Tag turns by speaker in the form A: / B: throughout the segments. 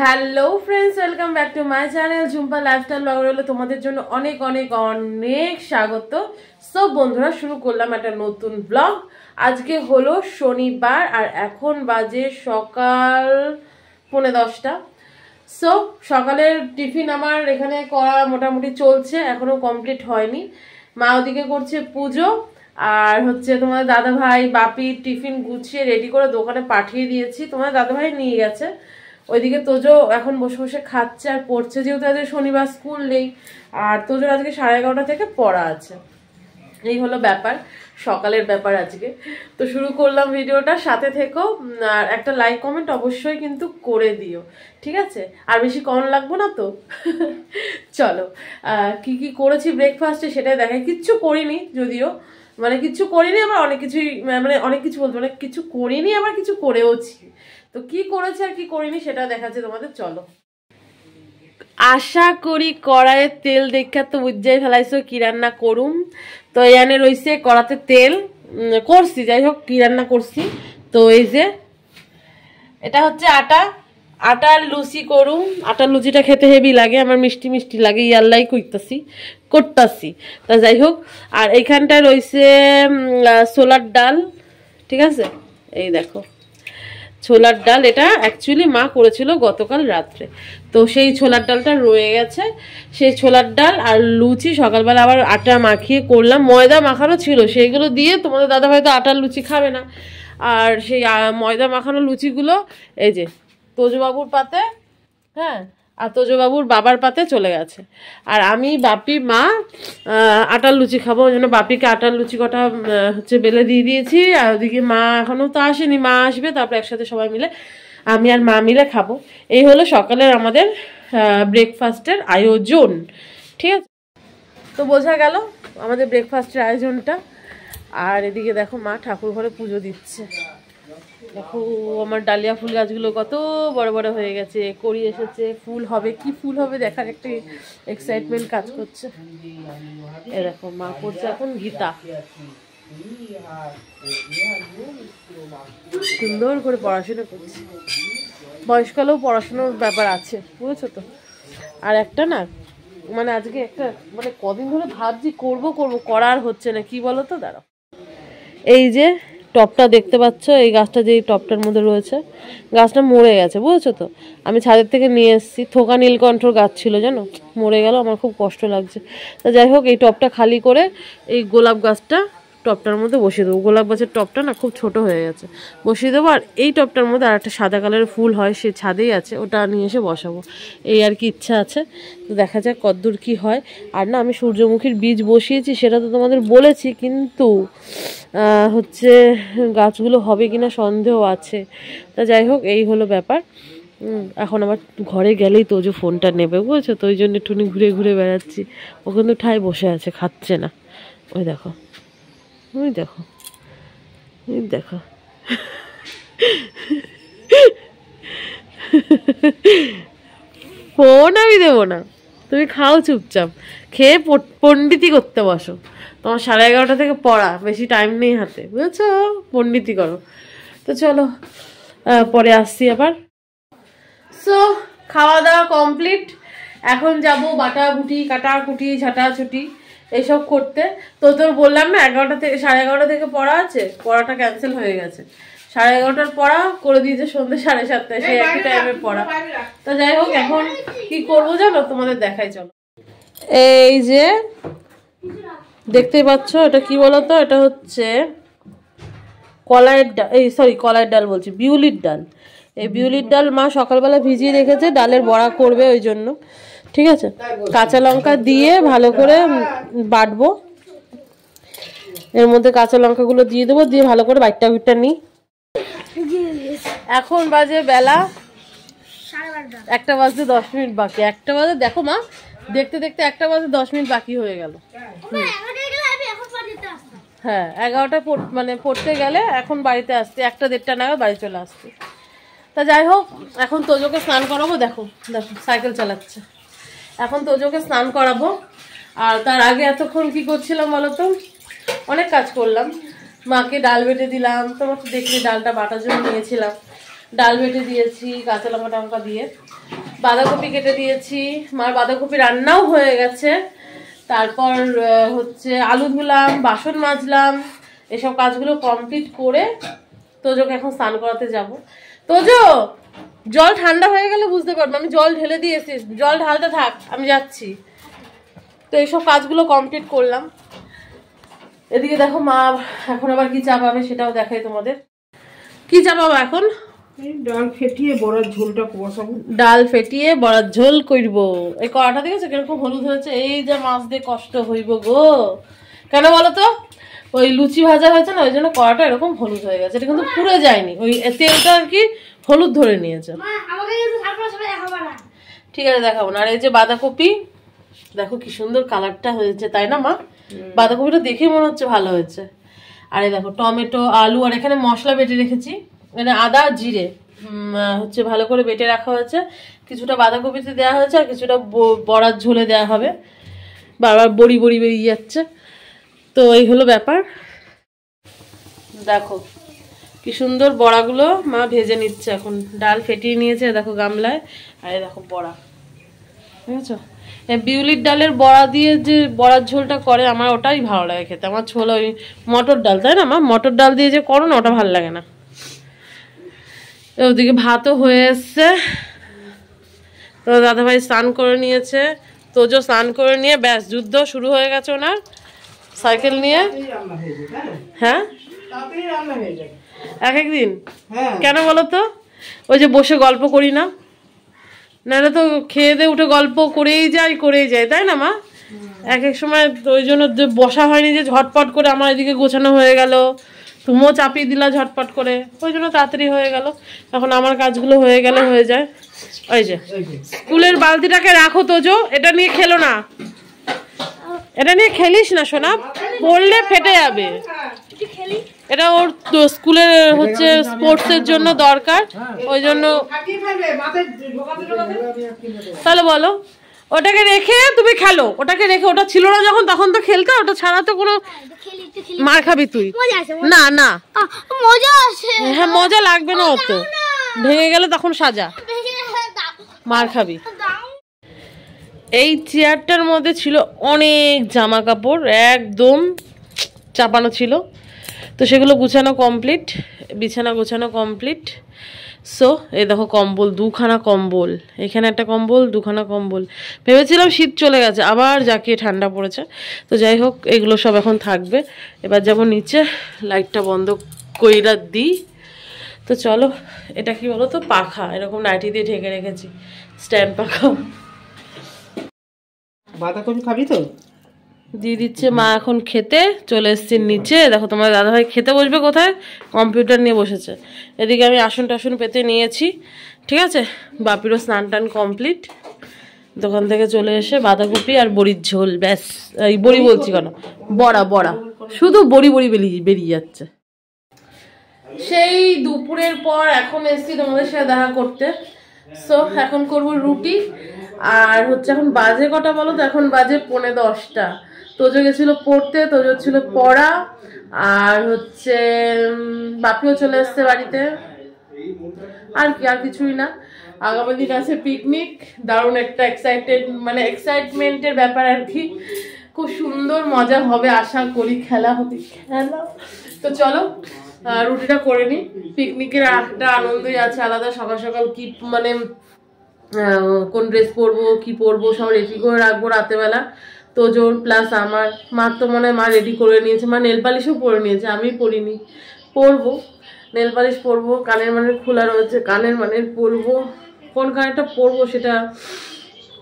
A: Hello friends, welcome back to my channel Jhumpa lifestyle blogger হলো তোমাদের জন্য অনেক অনেক অনেক স্বাগত। সব বন্ধুরা শুরু করলাম একটা নতুন ব্লগ। আজকে হলো শনিবার আর এখন বাজে সকাল 10:45। সো সকালের টিফিন আমার এখানে করা মোটামুটি চলছে, এখনো কমপ্লিট হয়নি। মা ওদিকে করছে পুজো, আর হচ্ছে তোমার দাদা ভাই বাপি টিফিন গুছিয়ে রেডি করে দোকানে পাঠিয়ে দিয়েছি। তোমার দাদা ভাই নিয়ে গেছে, ওইদিকে তোজো এখন বসে বসে খাচ্ছে আর পড়ছে, যেহেতু আজকে শনিবার স্কুল নেই। আর তোজোর আজকে 11:30 থেকে পড়া আছে। এই হলো ব্যাপার, সকালের ব্যাপার আজকে। তো শুরু করলাম ভিডিওটা, সাথে থেকো। আর একটা লাইক কমেন্ট অবশ্যই কিন্তু করে দিও, ঠিক আছে? আর বেশি কম লাগবো না তো। চলো কি কি করেছি ব্রেকফাস্টে সেটাই দেখাই। কিচ্ছু করিনি যদিও, মানে কিছু করিনি, আবার অনেক কিছুই, মানে অনেক কিছু বলতে মানে কিছু করিনি, আবার কিছু করেওছি। তো কি করেছে আর কি করিনি সেটা দেখাচ্ছে তোমাদের, চলো। আশা করি কড়াইয়ের তেল দেখা তো বুঝাই ফেলাইছো কি রান্না করুম। তো এখানে রয়েছে কড়াতে তেল করছি, যাই হোক কি রান্না করছি। তো এই যে এটা হচ্ছে আটার লুচি করুম। আটার লুচিটা খেতে হেভি লাগে, আমার মিষ্টি মিষ্টি লাগে, ইয়াল্লাই করতাছি। তা যাই হোক, আর এইখানটায় রয়েছে ছোলার ডাল, ঠিক আছে? এই দেখো ছোলার ডাল, এটা অ্যাকচুয়ালি মা করেছিল গতকাল রাত্রে। তো সেই ছোলার ডালটা রয়ে গেছে, সেই ছোলার ডাল আর লুচি সকালবেলা আবার আটা মাখিয়ে করলাম। ময়দা মাখানো ছিল, সেইগুলো দিয়ে, তোমাদের দাদা ভাই তো আটার লুচি খাবে না, আর সেই ময়দা মাখানো লুচিগুলো এই যে তোজবাবুর পাতে, হ্যাঁ, আর তোজবাবুর বাবার পাতে চলে গেছে। আর আমি বাপি মা আটার লুচি খাবো, ওই জন্য বাপিকে আটার লুচি কটা হচ্ছে বেলে দিয়ে দিয়েছি। আর ওদিকে মা এখনো তো আসেনি, মা আসবে তারপর একসাথে সবাই মিলে আমি আর মা মিলে খাবো। এই হলো সকালের আমাদের ব্রেকফাস্টের আয়োজন, ঠিক আছে? তো বোঝা গেল আমাদের ব্রেকফাস্টের আয়োজনটা। আর এদিকে দেখো মা ঠাকুর ঘরে পুজো দিচ্ছে। দেখো আমার ডালিয়া ফুল গাছগুলো কত বড় বড় হয়ে গেছে, কড়ি এসেছে, ফুল হবে। কি ফুল হবে দেখার একটা এক্সাইটমেন্ট কাজ করছে। এ দেখো মা করছে এখন গীতা, সুন্দর করে পড়াশোনা করছে। বয়সকালেও পড়াশোনার ব্যাপার আছে, বুঝেছো তো? আর একটা না, মানে আজকে একটা, মানে কদিন ধরে ভাবছি করবো করার হচ্ছে না, কি বলো তো? দাঁড়াও, এই যে টপটা দেখতে পাচ্ছ, এই গাছটা যে টপটার মধ্যে রয়েছে, গাছটা মরে গেছে, বুঝেছো তো? আমি ছাদের থেকে নিয়ে এসেছি, থোকা নীলকণ্ঠর গাছ ছিল, জানো, মরে গেল, আমার খুব কষ্ট লাগছে। তা যাই হোক, এই টপটা খালি করে এই গোলাপ গাছটা টপটার মধ্যে বসিয়ে দেবো। গোলাপ গাছের টপটা না খুব ছোট হয়ে গেছে, বসিয়ে দেবো। আর এই টপটার মধ্যে আর একটা সাদা কালারের ফুল হয়, সে ছাদেই আছে, ওটা নিয়ে এসে বসাবো, এই আর কি ইচ্ছা আছে। তো দেখা যাক কতদূর কি হয়। আর না, আমি সূর্যমুখীর বীজ বসিয়েছি, সেটা তো তোমাদের বলেছি, কিন্তু হচ্ছে গাছগুলো হবে কিনা সন্দেহ আছে। তা যাই হোক, এই হলো ব্যাপার। এখন আবার ঘরে গেলেই তো যে ফোনটা নেবে, বুঝেছো তো? ওই জন্য একটুখানি ঘুরে ঘুরে বেড়াচ্ছি। ও কিন্তু ঠায় বসে আছে, খাচ্ছে না। ওই দেখো, ওই দেখো, ওই দেখো। ফোন আমি দেবো না, তুমি খাও চুপচাপ, খেয়ে পণ্ডিতি করতে বসো। তোমার 11:30 থেকে পড়া, বেশি টাইম নেই হাতে, বুঝেছো? পণ্ডিতি করো। তো চলো পরে আসছি আবার। সো খাওয়া দাওয়া কমপ্লিট, এখন যাব বাটাবুটি কাটাকুটি ঝাঁটাছুটি এইসব করতে। তো তোর বললাম না 11:30 থেকে 11:30 থেকে পড়া আছে, পড়াটা ক্যান্সেল হয়ে গেছে। 11:30 পড়া করে দিয়েছে সন্ধ্যে 7:30, সেই একই টাইমে পড়া। তো যাই হোক, এখন কি করবো জানো, তোমাদের দেখাই, চলো। এই যে দেখতেই পাচ্ছ, এটা কি বলতো? এটা হচ্ছে কলাইয়ের ডাল, এই সরি কলাইয়ের ডাল বলছি, বিউলির ডাল। এই বিউলির ডাল মা সকালবেলা ভিজিয়ে রেখেছে, ডালের বড়া করবে ওই জন্য, ঠিক আছে? কাঁচা লঙ্কা দিয়ে ভালো করে বাটবো, এর মধ্যে কাঁচা লঙ্কাগুলো দিয়ে দেবো, দিয়ে ভালো করে বাইটটা নিই। এখন বাজে বেলা 1টা বাজতে 10 মিনিট বাকি। 1টা বাজে, দেখো মা, দেখতে দেখতে 1টা বাজে 10 মিনিট বাকি হয়ে গেল। হ্যাঁ, 11টা মানে পড়তে গেলে এখন বাড়িতে আসতে 1টা 1:30 নাগাদ বাড়ি চলে আসতে। তা যাই হোক, এখন তোজোকে স্নান করাবো। দেখো দেখো সাইকেল চালাচ্ছে। এখন তোজোকে স্নান করাবো। আর তার আগে এতক্ষণ কি করছিলাম বলো তো? অনেক কাজ করলাম। মাকে ডাল বেটে দিলাম, তোমার তো দেখলি ডালটা বাটার জন্য নিয়েছিলাম। ডাল বেটে দিয়েছি কাঁচা লঙ্কা টঙ্কা দিয়ে, বাঁধাকপি কেটে দিয়েছি, মার বাঁধাকপি রান্নাও হয়ে গেছে। তারপর হচ্ছে আলু ধুলাম, বাসন মাজলাম, এসব কাজগুলো কমপ্লিট করে তোজোকে এখন স্নান করাতে যাব। তোজো জল ঠান্ডা হয়ে গেলে বুঝতে পারবো, আমি জল ঢেলে দিয়েছি, জল ঢালতে থাক, আমি যাচ্ছি। তো এইসব কাজগুলো কমপ্লিট করলাম। এদিকে দেখো মা এখন আবার কি চা পাবে সেটাও দেখাই তোমাদের। কি চা পাবো এখন?
B: ডাল ফেটিয়ে বড়ার ঝোলটা বসাবো।
A: ডাল ফেটিয়ে বড়ার ঝোল করব। এই কড়াটা দেখেছো কিরকম হলুদ হয়েছে? এই যে মাছ দিয়ে কষ্ট হইব গো। কেন বলো তো? ওই লুচি ভাজা হয়েছে না, ওই জন্য কড়াটা এরকম হলুদ হয়ে গেছে। এটা কিন্তু পুড়ে যায়নি, ওই তেলটা আর কি হলুদ ধরে নিয়েছে। ঠিক আছে দেখাবো না। আর এই যে বাঁধাকপি, দেখো কি সুন্দর কালারটা হয়েছে, তাই না মা? বাঁধাকপিটা দেখে মনে হচ্ছে ভালো হয়েছে। আর এই দেখো টমেটো, আলু, আর এখানে মশলা বেটে রেখেছি, মানে আদা জিরে হচ্ছে ভালো করে বেটে রাখা হয়েছে। কিছুটা বাঁধাকপিতে দেওয়া হয়েছে আর কিছুটা বড়ার ঝোলে দেওয়া হবে। বারবার বড়ি বড়ি বেরিয়ে যাচ্ছে। তো এই হলো ব্যাপার। দেখো কি সুন্দর বড়াগুলো মা ভেজে নিচ্ছে এখন। ডাল ফেটিয়ে নিয়েছে দেখো গামলায়, আর এই দেখো বড়া, বুঝেছো? বিউলির ডালের বড়া দিয়ে যে বড়ার ঝোলটা করে আমার ওটাই ভালো লাগে খেতে। আমার ছোলা ওই মটর ডাল, তাই না মা? মটর ডাল দিয়ে যে করো না, ওটা ভালো লাগে না। ওদিকে ভাতও হয়ে এসছে। তো দাদাভাই স্নান করে নিয়েছে, তোজো স্নান করে নিয়ে ব্যাস যুদ্ধ শুরু হয়ে গেছে ওনার সাইকেল নিয়ে। হ্যাঁ এক একদিন কেন বলো তো? ওই যে বসে গল্প করি না, নাহলে তো খেয়ে দিয়ে উঠে গল্প করেই যায়, তাই না মা? এক এক সময় ওই জন্য বসা হয়নি যে ঝটপট করে আমার এদিকে গোছানো হয়ে গেল, তুমিও চাপিয়ে দিলা ঝটপট করে, ওই জন্য তাড়াতাড়ি হয়ে গেল। এখন আমার কাজগুলো হয়ে গেলে হয়ে যায়। ওই যে স্কুলের বালতিটাকে রাখো তোজো, এটা নিয়ে খেলো না, এটা নিয়ে খেলিস না সোনা, পড়লে ফেটে যাবে। এটা ওর স্কুলের হচ্ছে স্পোর্টসের জন্য দরকার, ওই জন্য। তাহলে বলো, ওটাকে রেখে তুমি খেলো, ওটাকে রেখে, ওটা ছিল না যখন তখন তো খেলতে, ওটা ছাড়া তো কোনো মার খাবি তুই। না না হ্যাঁ মজা লাগবে না, অত ভেঙে গেলে তখন সাজা, মার খাবি। এই চেয়ারটার মধ্যে ছিল অনেক জামা কাপড়, একদম চাপানো ছিল, তো সেগুলো গুছানো কমপ্লিট, বিছানা গোছানো কমপ্লিট। সো এই দেখো কম্বল, দুখানা কম্বল, এখানে একটা কম্বল, দুখানা কম্বল। ভেবেছিলাম শীত চলে গেছে, আবার জাকিয়ে ঠান্ডা পড়েছে। তো যাই হোক এগুলো সব এখন থাকবে। এবার যাবো নিচে, লাইটটা বন্ধ কইরা দিই। তো চলো, এটা কি বলো তো, পাখা, এরকম নাইটি দিয়ে ঢেকে রেখেছি, স্ট্যান্ড পাখা।
B: বাঁধাকপি খাবি তো?
A: দিয়ে দিচ্ছে মা এখন খেতে। চলে এসছি নিচে, দেখো তোমার দাদাভাই খেতে বসবে কোথায়, কম্পিউটার নিয়ে বসেছে। এদিকে আমি আসন টাসন পেতে নিয়েছি, ঠিক আছে। বাপিরও স্নান টান কমপ্লিট। দোকান থেকে চলে এসে বাঁধাকপি আর বড়ির ঝোল, ব্যাস। এই বড়ি বলছি কেন, বড়া, শুধু বড়ি বেরিয়ে যাচ্ছে। সেই দুপুরের পর এখন এসছি তোমাদের সাথে দেখা করতে। সো এখন করবো রুটি। আর হচ্ছে এখন বাজে কটা বলো তো? এখন বাজে 9:45। তোজো গেছিল পড়তে, তোজো ছিল পড়া, আর হচ্ছে বাপিও চলে এসছে বাড়িতে। আর কি, আর কিছুই না। আগামী দিন আছে পিকনিক, দারুণ একটা এক্সাইটমেন্টের ব্যাপার আর কি। খুব সুন্দর মজা হবে আশা করি, খেলা হবে, খেলা। তো চলো রুটিটা করে নি। পিকনিকের একটা আনন্দই আছে আলাদা। সকাল সকাল কি মানে কোন ড্রেস পরবো, কি পরবো সব রেডি করে রাখবো রাতেবেলা। তো জোর প্লাস আমার মার তো মনে হয় মা রেডি করে নিয়েছে, মা নেল পালিশও পরে নিয়েছে, আমি পরিনি, পরবো। নেল পালিশ পরবো, কানের মানের খোলা রয়েছে, কানের মানের পরবো। কোন কানেরটা পরবো সেটা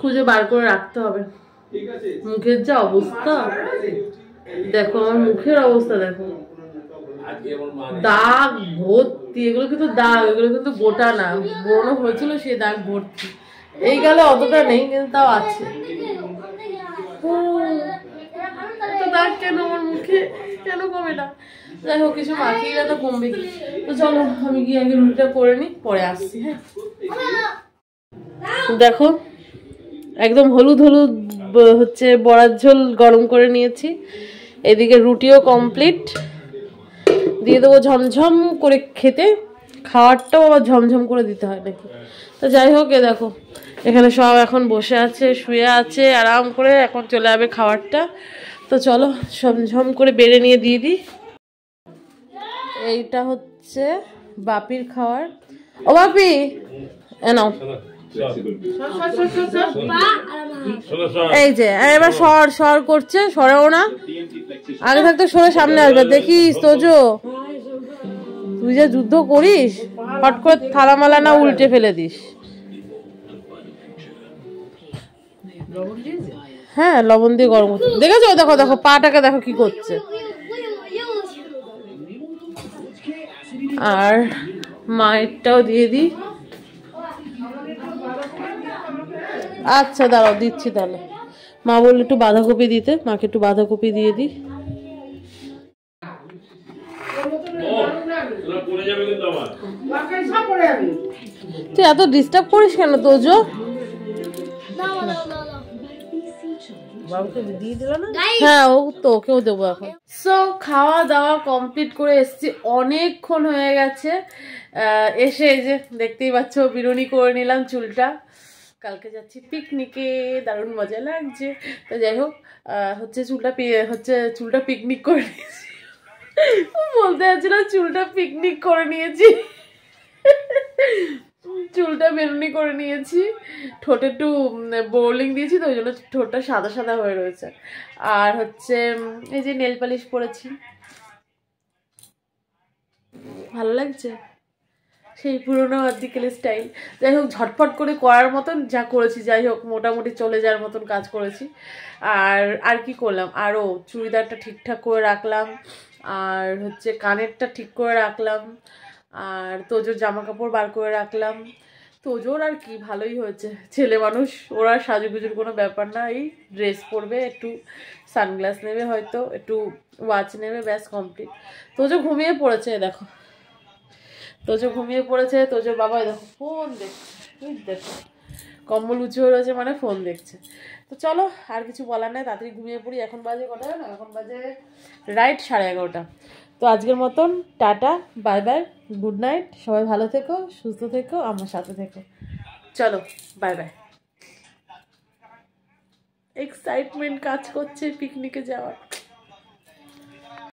A: খুঁজে বার করে রাখতে হবে। মুখের যা অবস্থা দেখো, আমার মুখের অবস্থা দেখো, দাগ ভর্তি। এগুলো কিন্তু দাগ, এগুলো কিন্তু গোটা না, ব্রণ হয়েছিল সেই দাগ ভর্তি। এই গেলে অতটা নেই কিন্তু তাও আছে। দাগ কেন আমার মুখে, কেন কমে না? যাই হোক, কিছু মাখিয়ে তো কমবে কি। তো চলো আমি গিয়ে আগে রুটিটা করে নিই, পরে আসছি। হ্যাঁ দেখো একদম হলুদ হলুদ হচ্ছে বড়ার ঝোল গরম করে নিয়েছি। এদিকে রুটিও কমপ্লিট, দিয়ে দেবো ঝমঝম করে খেতে। খাওয়ারটাও আবার ঝমঝম করে দিতে হয় নাকি। তো যাই হোক, এ দেখো এখানে সব এখন বসে আছে, শুয়ে আছে আরাম করে, এখন চলে যাবে খাবারটা। তো চলো ঝমঝম করে বেড়ে নিয়ে দিয়ে দিই। এইটা হচ্ছে বাপির খাবার। ও বাপি, এ নাও। এই যে এবার সর করছে, সরেও না, আগে থাকতে সরে সামনে আসবে। দেখিস তোজো, তুই যে যুদ্ধ করিস, হট করে থালামালা না উল্টে ফেলে দিস। হ্যাঁ, লবণ দিয়ে গরম করতে দেখেছো? দেখো দেখো পাটাকে দেখো কি করছে। আর মায়েরটাও দিয়ে দিই। আচ্ছা দাঁড়াও, দিচ্ছি তাহলে। মা বললো একটু বাঁধাকপি দিতে, মাকে একটু বাঁধাকপি দিয়ে দিই। তুই এত ডিস্টার্ব করিস কেন তোজো? হ্যাঁ, ও তো ওকেও দেবো এখন। সো খাওয়া দাওয়া কমপ্লিট করে এসছি, অনেকক্ষণ হয়ে গেছে। এসে এই যে দেখতেই পাচ্ছ বিরুনি করে নিলাম চুলটা। কালকে যাচ্ছি পিকনিকে, দারুণ মজা লাগছে। তো যাই হোক, চুলটা পিকনিক করে নিয়েছি। বলতে যাচ্ছি না, চুলটা পিকনিক করে নিয়েছি। চুলটা বেরুনি করে নিয়েছি, ঠোঁটে একটু বোরলিং দিয়েছি, তো ওই জন্য ঠোঁটটা সাদা সাদা হয়ে রয়েছে। আর হচ্ছে এই যে নেল পালিশ পরেছি, ভালো লাগছে, সেই পুরোনো আর্টিকেলের স্টাইল। যাই হোক, ঝটফট করে করার মতন যা করেছি, যাই হোক মোটামুটি চলে যাওয়ার মতন কাজ করেছি। আর কি করলাম, আরও চুড়িদারটা ঠিকঠাক করে রাখলাম, আর হচ্ছে কানেরটা ঠিক করে রাখলাম, আর তোজোর জামা কাপড় বার করে রাখলাম। তোজোর আর কি, ভালোই হয়েছে, ছেলে মানুষ, ওরা সাজুগুজুর কোনো ব্যাপার না। এই ড্রেস পরবে, একটু সানগ্লাস নেবে, হয়তো একটু ওয়াচ নেবে, ব্যাস কমপ্লিট। তোজো ঘুমিয়ে পড়েছে, দেখো তোজো ঘুমিয়ে পড়েছে। তোজোর বাবা দেখো ফোন দেখছে, দেখো কম্বল উঁচু হয়ে রয়েছে মানে ফোন দেখছে। তো চলো, আর কিছু বলার নাই, তাড়াতাড়ি ঘুমিয়ে পড়ি। এখন বাজে কটা না, এখন বাজে রাইট 11:30। তো আজকের মতন tata, bye bye, good night. সবাই ভালো থেকো, সুস্থ থেকো, আমার সাথে থেকো। চলো বাই বাই। এক্সাইটমেন্ট কাজ করছে পিকনিকে যাওয়ার।